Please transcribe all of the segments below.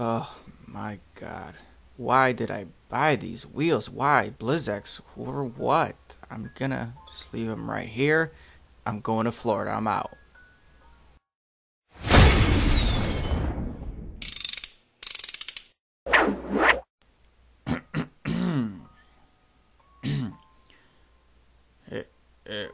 Oh my god. Why did I buy these wheels? Why? Blizzex? For what? I'm gonna just leave them right here. I'm going to Florida. I'm out. Eh, eh,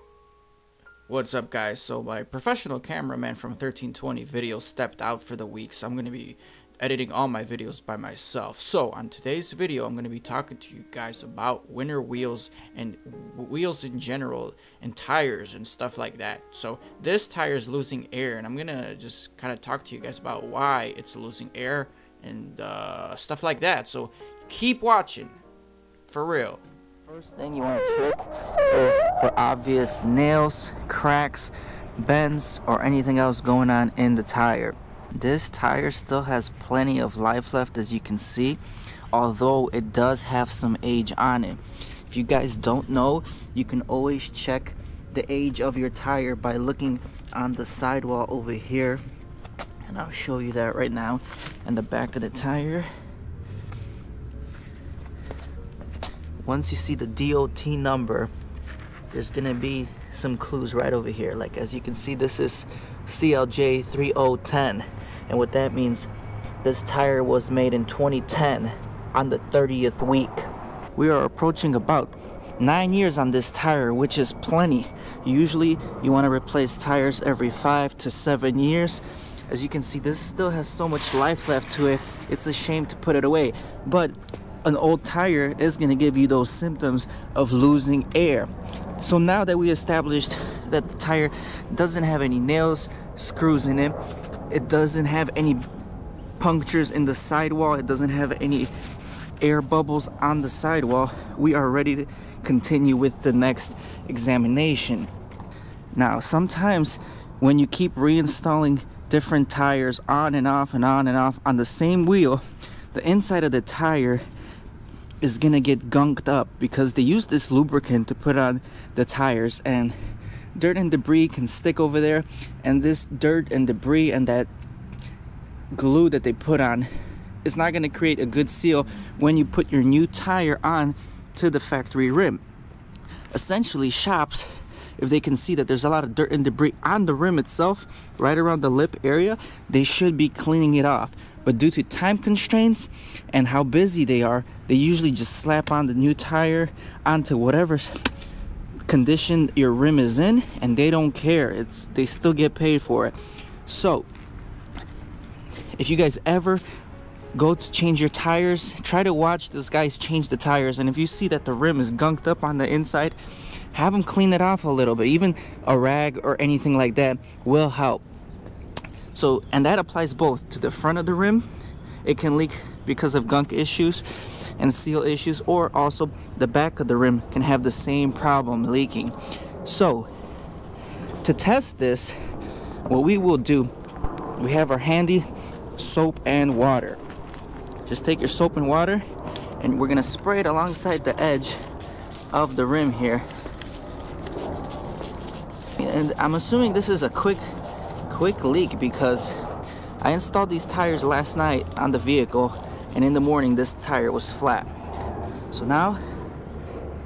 What's up, guys? So my professional cameraman from 1320 Video stepped out for the week, so I'm going to be editing all my videos by myself. So on today's video, I'm going to be talking to you guys about winter wheels and wheels in general and tires and stuff like that. So this tire is losing air, and I'm going to just kind of talk to you guys about why it's losing air and stuff like that. So keep watching, for real. First thing you want to check is for obvious nails, cracks, bends, or anything else going on in the tire. This tire still has plenty of life left, as you can see, although it does have some age on it. If you guys don't know, you can always check the age of your tire by looking on the sidewall over here, and I'll show you that right now. And the back of the tire, once you see the DOT number, there's gonna be some clues right over here. Like, as you can see, this is CLJ 3010, and what that means, this tire was made in 2010 on the 30th week. We are approaching about 9 years on this tire, which is plenty. Usually you want to replace tires every 5 to 7 years. As you can see, this still has so much life left to it, it's a shame to put it away. But an old tire is going to give you those symptoms of losing air. So now that we established that the tire doesn't have any nails, screws in it, it doesn't have any punctures in the sidewall, it doesn't have any air bubbles on the sidewall, we are ready to continue with the next examination. Now, sometimes when you keep reinstalling different tires on and off and on and off on the same wheel, the inside of the tire is gonna get gunked up because they use this lubricant to put on the tires, and dirt and debris can stick over there, and this dirt and debris and that glue that they put on is not gonna create a good seal when you put your new tire on to the factory rim. Essentially, shops, if they can see that there's a lot of dirt and debris on the rim itself, right around the lip area, they should be cleaning it off. But due to time constraints and how busy they are, they usually just slap on the new tire onto whatever condition your rim is in, and they don't care. They still get paid for it. So if you guys ever go to change your tires, try to watch those guys change the tires, and if you see that the rim is gunked up on the inside, have them clean it off a little bit. Even a rag or anything like that will help. So, and that applies both to the front of the rim. It can leak because of gunk issues and seal issues, or also the back of the rim can have the same problem, leaking. So to test this, what we will do, we have our handy soap and water. Just take your soap and water, and we're gonna spray it alongside the edge of the rim here. And I'm assuming this is a quick leak because I installed these tires last night on the vehicle, and in the morning this tire was flat. So now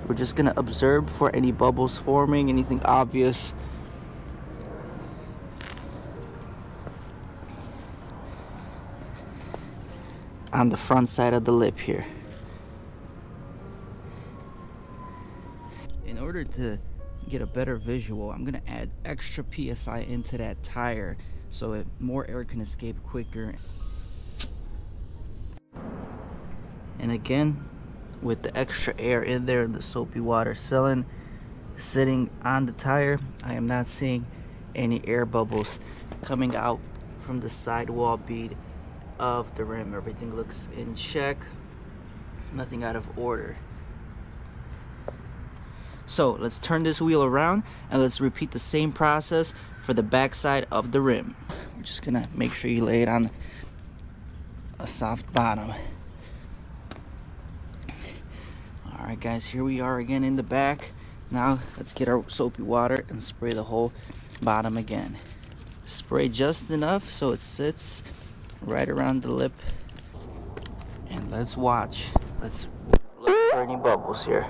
we're just gonna observe for any bubbles forming, anything obvious. On the front side of the lip here. In order to get a better visual, I'm gonna add extra PSI into that tire so more air can escape quicker. And again, with the extra air in there, the soapy water sitting on the tire, I am not seeing any air bubbles coming out from the sidewall bead of the rim. Everything looks in check, nothing out of order. So let's turn this wheel around and let's repeat the same process for the back side of the rim. We're just gonna make sure you lay it on a soft bottom. Alright guys, here we are again in the back. Now let's get our soapy water and spray the whole bottom again. Spray just enough so it sits right around the lip Let's watch. Let's look for any bubbles here.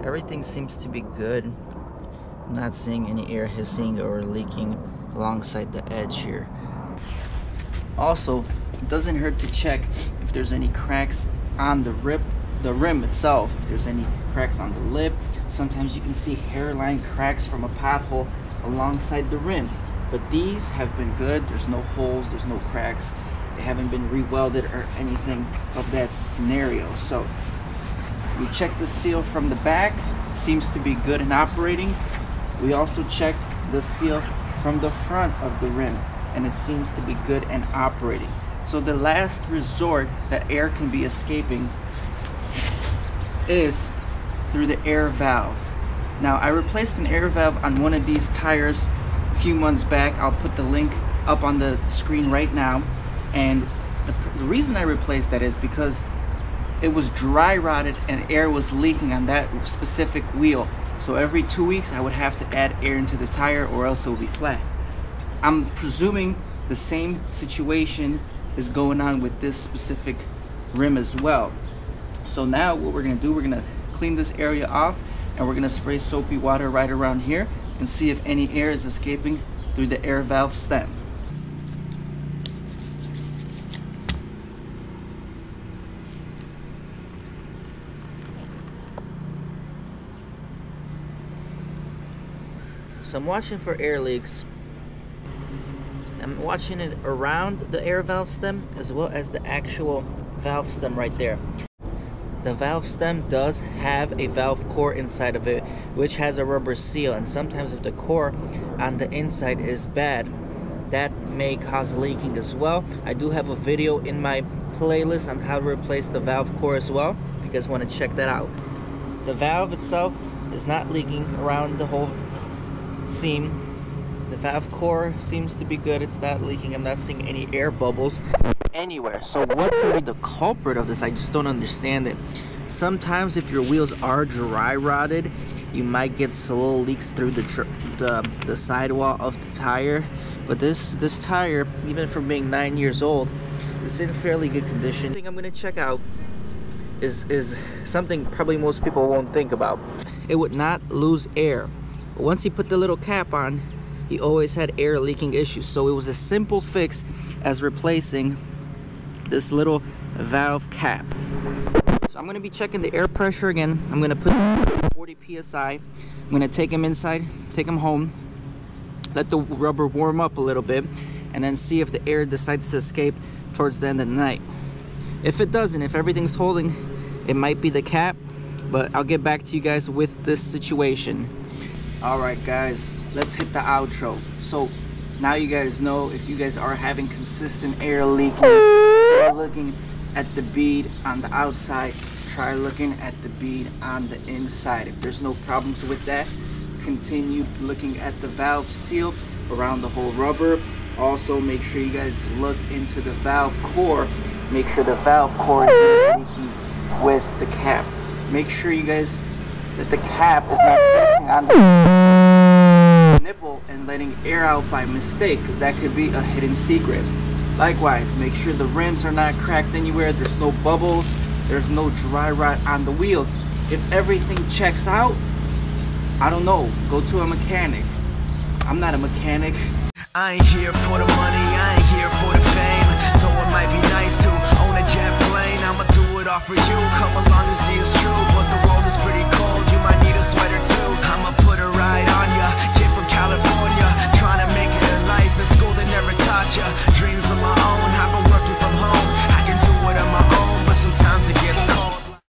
Everything seems to be good. I'm not seeing any air hissing or leaking alongside the edge here. Also, it doesn't hurt to check if there's any cracks on the rim itself. If there's any cracks on the lip, sometimes you can see hairline cracks from a pothole alongside the rim. But these have been good. There's no holes, there's no cracks. They haven't been re-welded or anything of that scenario. So we checked the seal from the back, seems to be good and operating. We also checked the seal from the front of the rim, and it seems to be good and operating. So the last resort that air can be escaping is through the air valve. Now, I replaced an air valve on one of these tires a few months back. I'll put the link up on the screen right now. And the reason I replaced that is because it was dry rotted and air was leaking on that specific wheel. So every 2 weeks I would have to add air into the tire or else it would be flat. I'm presuming the same situation is going on with this specific rim as well. So now what we're gonna do, we're gonna clean this area off and we're gonna spray soapy water right around here and see if any air is escaping through the air valve stem. So I'm watching for air leaks. I'm watching it around the air valve stem as well as the actual valve stem right there. The valve stem does have a valve core inside of it, which has a rubber seal, and sometimes if the core on the inside is bad, that may cause leaking as well. I do have a video in my playlist on how to replace the valve core as well, if you guys want to check that out. The valve itself is not leaking around the whole seam. The valve core seems to be good. It's not leaking. I'm not seeing any air bubbles anywhere. So what could be the culprit of this? I just don't understand it. Sometimes if your wheels are dry rotted, you might get slow leaks through the sidewall of the tire. But this tire, even for being 9 years old, is in fairly good condition. The thing I'm gonna check out is something probably most people won't think about. It would not lose air. Once he put the little cap on, he always had air leaking issues. So it was a simple fix as replacing this little valve cap. So I'm gonna be checking the air pressure again. I'm gonna put 40 PSI. I'm gonna take him inside, take him home, let the rubber warm up a little bit, and then see if the air decides to escape towards the end of the night. If it doesn't, if everything's holding, it might be the cap, but I'll get back to you guys with this situation. Alright guys, let's hit the outro. So now you guys know if you guys are having consistent air leaking, try looking at the bead on the outside, try looking at the bead on the inside. If there's no problems with that, continue looking at the valve seal around the whole rubber. Also make sure you guys look into the valve core. Make sure the valve core is not leaking with the cap. Make sure you guys that the cap is not pressing on the nipple and letting air out by mistake, because that could be a hidden secret. Likewise, make sure the rims are not cracked anywhere, there's no bubbles, there's no dry rot on the wheels. If everything checks out, I don't know, go to a mechanic. I'm not a mechanic. I ain't here for the money.